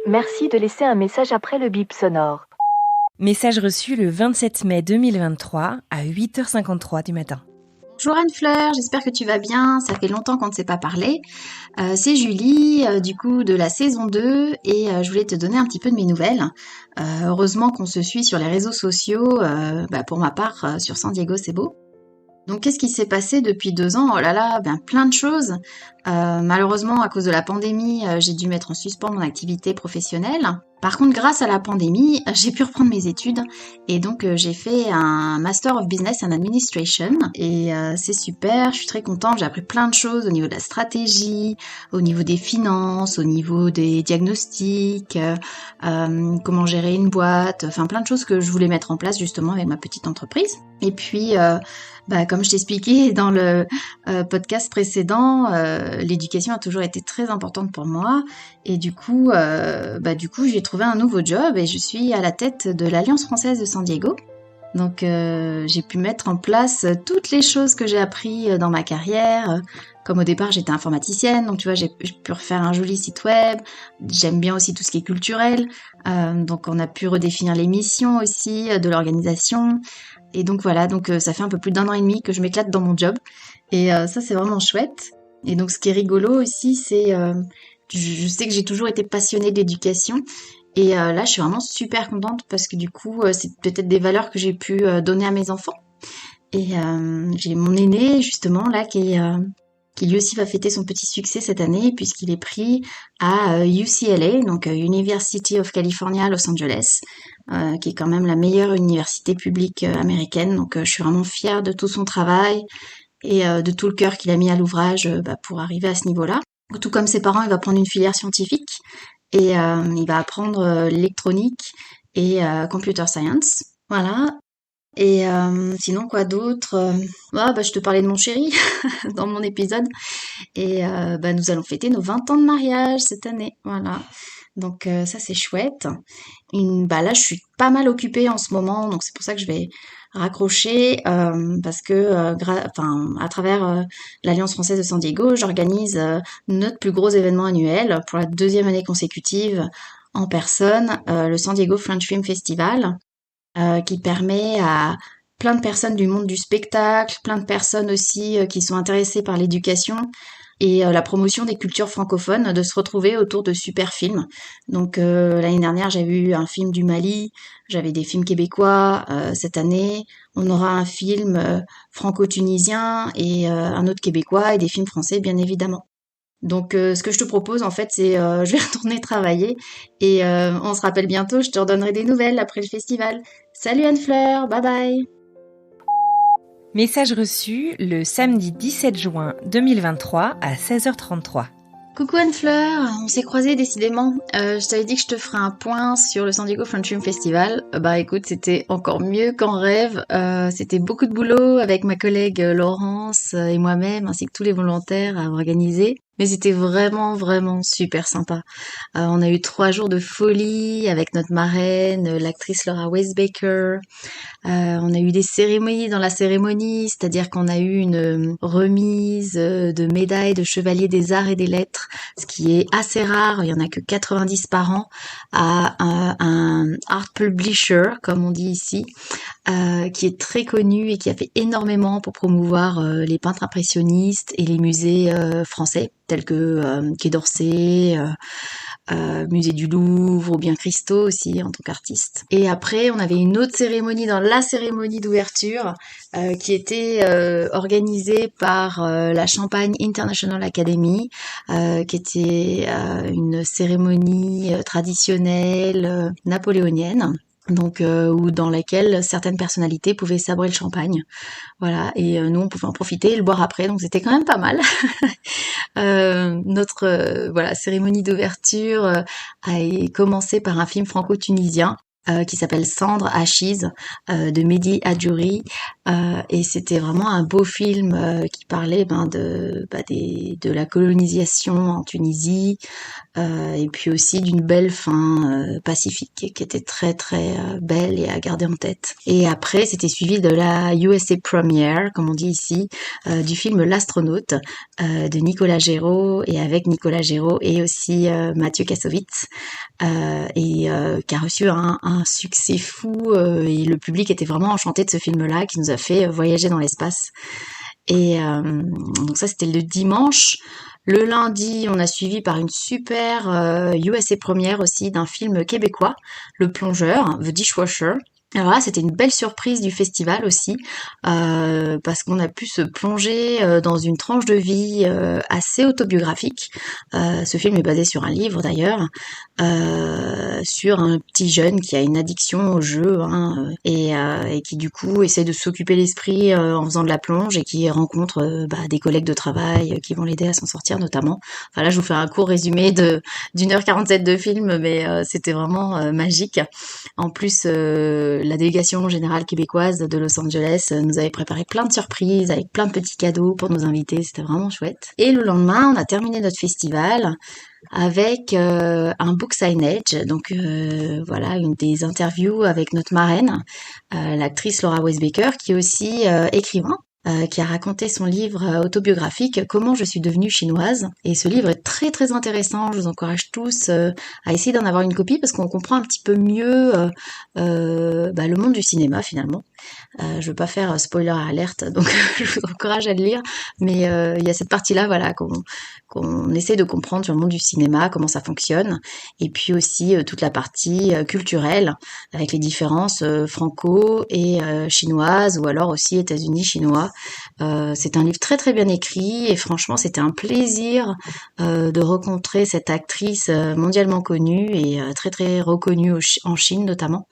Merci de laisser un message après le bip sonore. Message reçu le 27 mai 2023 à 8h53 du matin. Bonjour Anne-Fleur, j'espère que tu vas bien, ça fait longtemps qu'on ne s'est pas parlé. C'est Julie, du coup de la saison 2 et je voulais te donner un petit peu de mes nouvelles. Heureusement qu'on se suit sur les réseaux sociaux, pour ma part sur San Diego c'est beau. Donc qu'est-ce qui s'est passé depuis 2 ans ? Oh là là, plein de choses. Malheureusement, à cause de la pandémie, j'ai dû mettre en suspens mon activité professionnelle. Par contre, grâce à la pandémie, j'ai pu reprendre mes études et donc j'ai fait un Master of Business and Administration et c'est super, je suis très contente, j'ai appris plein de choses au niveau de la stratégie, au niveau des finances, au niveau des diagnostics, comment gérer une boîte, enfin plein de choses que je voulais mettre en place justement avec ma petite entreprise. Et puis, comme je t'expliquais dans le podcast précédent, l'éducation a toujours été très importante pour moi et du coup j'ai trouvé un nouveau job et je suis à la tête de l'Alliance française de San Diego. Donc j'ai pu mettre en place toutes les choses que j'ai appris dans ma carrière. Comme au départ j'étais informaticienne, donc tu vois j'ai pu refaire un joli site web. J'aime bien aussi tout ce qui est culturel, donc on a pu redéfinir les missions aussi de l'organisation. Et donc voilà, ça fait un peu plus d'1 an et demi que je m'éclate dans mon job et ça c'est vraiment chouette. Et donc ce qui est rigolo aussi c'est je sais que j'ai toujours été passionnée d'éducation et là je suis vraiment super contente parce que du coup c'est peut-être des valeurs que j'ai pu donner à mes enfants. Et j'ai mon aîné justement là qui lui aussi va fêter son petit succès cette année puisqu'il est pris à UCLA, donc University of California Los Angeles, qui est quand même la meilleure université publique américaine. Donc je suis vraiment fière de tout son travail et de tout le cœur qu'il a mis à l'ouvrage pour arriver à ce niveau-là. Tout comme ses parents, il va prendre une filière scientifique et il va apprendre l'électronique et computer science. Voilà. Et sinon quoi d'autre ? Je te parlais de mon chéri dans mon épisode et nous allons fêter nos 20 ans de mariage cette année, voilà. Donc ça c'est chouette. Là je suis pas mal occupée en ce moment, donc c'est pour ça que je vais raccrocher parce que à travers l'Alliance française de San Diego, j'organise notre plus gros événement annuel pour la 2e année consécutive en personne, le San Diego French Film Festival. Qui permet à plein de personnes du monde du spectacle, plein de personnes aussi qui sont intéressées par l'éducation et la promotion des cultures francophones de se retrouver autour de super films. Donc l'année dernière, j'avais eu un film du Mali, j'avais des films québécois. Cette année, on aura un film franco-tunisien et un autre québécois et des films français, bien évidemment. Donc ce que je te propose en fait c'est je vais retourner travailler et on se rappelle bientôt, je te redonnerai des nouvelles après le festival. Salut Anne-Fleur, bye bye. Message reçu le samedi 17 juin 2023 à 16h33. Coucou Anne-Fleur, on s'est croisés décidément. Je t'avais dit que je te ferais un point sur le San Diego French Film Festival. Écoute, c'était encore mieux qu'en rêve. C'était beaucoup de boulot avec ma collègue Laurence et moi-même, ainsi que tous les volontaires à organiser. Mais c'était vraiment, vraiment super sympa. On a eu 3 jours de folie avec notre marraine, l'actrice Laura Weisbaker. On a eu des cérémonies dans la cérémonie, c'est-à-dire qu'on a eu une remise de médailles de chevalier des arts et des lettres, ce qui est assez rare, il y en a que 90 par an, à un art publisher, comme on dit ici, qui est très connu et qui a fait énormément pour promouvoir les peintres impressionnistes et les musées français, tels que Quai d'Orsay, musée du Louvre ou bien Christo aussi en tant qu'artiste. Et après on avait une autre cérémonie dans la cérémonie d'ouverture qui était organisée par la Champagne International Academy, qui était une cérémonie traditionnelle napoléonienne. Donc dans laquelle certaines personnalités pouvaient sabrer le champagne, voilà, et nous on pouvait en profiter et le boire après, donc c'était quand même pas mal. Notre cérémonie d'ouverture a commencé par un film franco-tunisien qui s'appelle Cendre Achise de Mehdi Adjouri, et c'était vraiment un beau film qui parlait de la colonisation en Tunisie, et puis aussi d'une belle fin pacifique qui était très très belle et à garder en tête. Et après, c'était suivi de la USA Premiere, comme on dit ici, du film L'Astronaute de Nicolas Géraud, et avec Nicolas Géraud et aussi Mathieu Kassovitz, et qui a reçu un succès fou, et le public était vraiment enchanté de ce film-là qui nous a fait voyager dans l'espace. Et donc ça, c'était le dimanche. Le lundi, on a suivi par une super USA première aussi d'un film québécois, Le Plongeur, The Dishwasher. Alors là, c'était une belle surprise du festival aussi, parce qu'on a pu se plonger dans une tranche de vie assez autobiographique. Ce film est basé sur un livre d'ailleurs, sur un petit jeune qui a une addiction au jeu, et qui du coup essaie de s'occuper l'esprit en faisant de la plonge, et qui rencontre des collègues de travail qui vont l'aider à s'en sortir notamment. Enfin là, je vous fais un court résumé d'1h47 de film, mais c'était vraiment magique. En plus, la délégation générale québécoise de Los Angeles nous avait préparé plein de surprises avec plein de petits cadeaux pour nos invités, c'était vraiment chouette. Et le lendemain, on a terminé notre festival avec un book signage, donc voilà, une des interviews avec notre marraine, l'actrice Laura Weisbecker, qui est aussi écrivain. Qui a raconté son livre autobiographique Comment je suis devenue chinoise, et ce livre est très très intéressant. Je vous encourage tous à essayer d'en avoir une copie, parce qu'on comprend un petit peu mieux le monde du cinéma finalement. Je veux pas faire spoiler alerte, donc je vous encourage à le lire, mais il y a cette partie-là, voilà, qu'on essaie de comprendre sur le monde du cinéma, comment ça fonctionne, et puis aussi toute la partie culturelle, avec les différences franco et chinoises, ou alors aussi États-Unis chinois. C'est un livre très très bien écrit, et franchement c'était un plaisir de rencontrer cette actrice mondialement connue et très très reconnue en Chine notamment,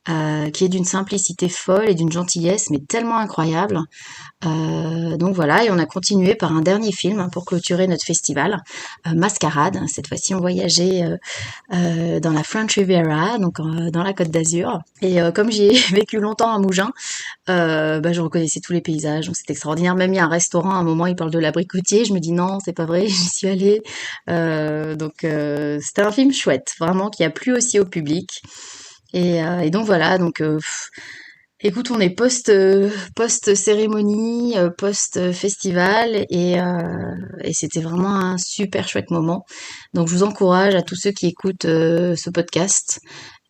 qui est d'une simplicité folle et d'une gentillesse mais tellement incroyable. Donc voilà, et on a continué par un dernier film pour clôturer notre festival, Mascarade. Cette fois-ci on voyageait dans la French Riviera, donc dans la Côte d'Azur, et comme j'y ai vécu longtemps à Mougins, je reconnaissais tous les paysages, donc c'était extraordinaire. Même il y a un restaurant, à un moment il parle de l'abricotier, je me dis non, c'est pas vrai, j'y suis allée. Donc c'était un film chouette, vraiment, qui a plu aussi au public. Et donc voilà, donc écoute, on est post cérémonie, post festival, et c'était vraiment un super chouette moment. Donc je vous encourage, à tous ceux qui écoutent ce podcast,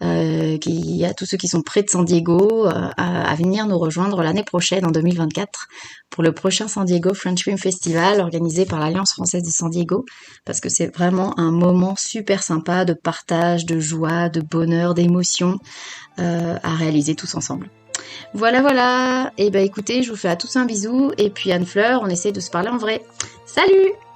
à tous ceux qui sont près de San Diego, à venir nous rejoindre l'année prochaine, en 2024, pour le prochain San Diego French Film Festival, organisé par l'Alliance française de San Diego, parce que c'est vraiment un moment super sympa de partage, de joie, de bonheur, d'émotion, à réaliser tous ensemble. Voilà, et écoutez, je vous fais à tous un bisou, et puis Anne-Fleur, on essaie de se parler en vrai. Salut!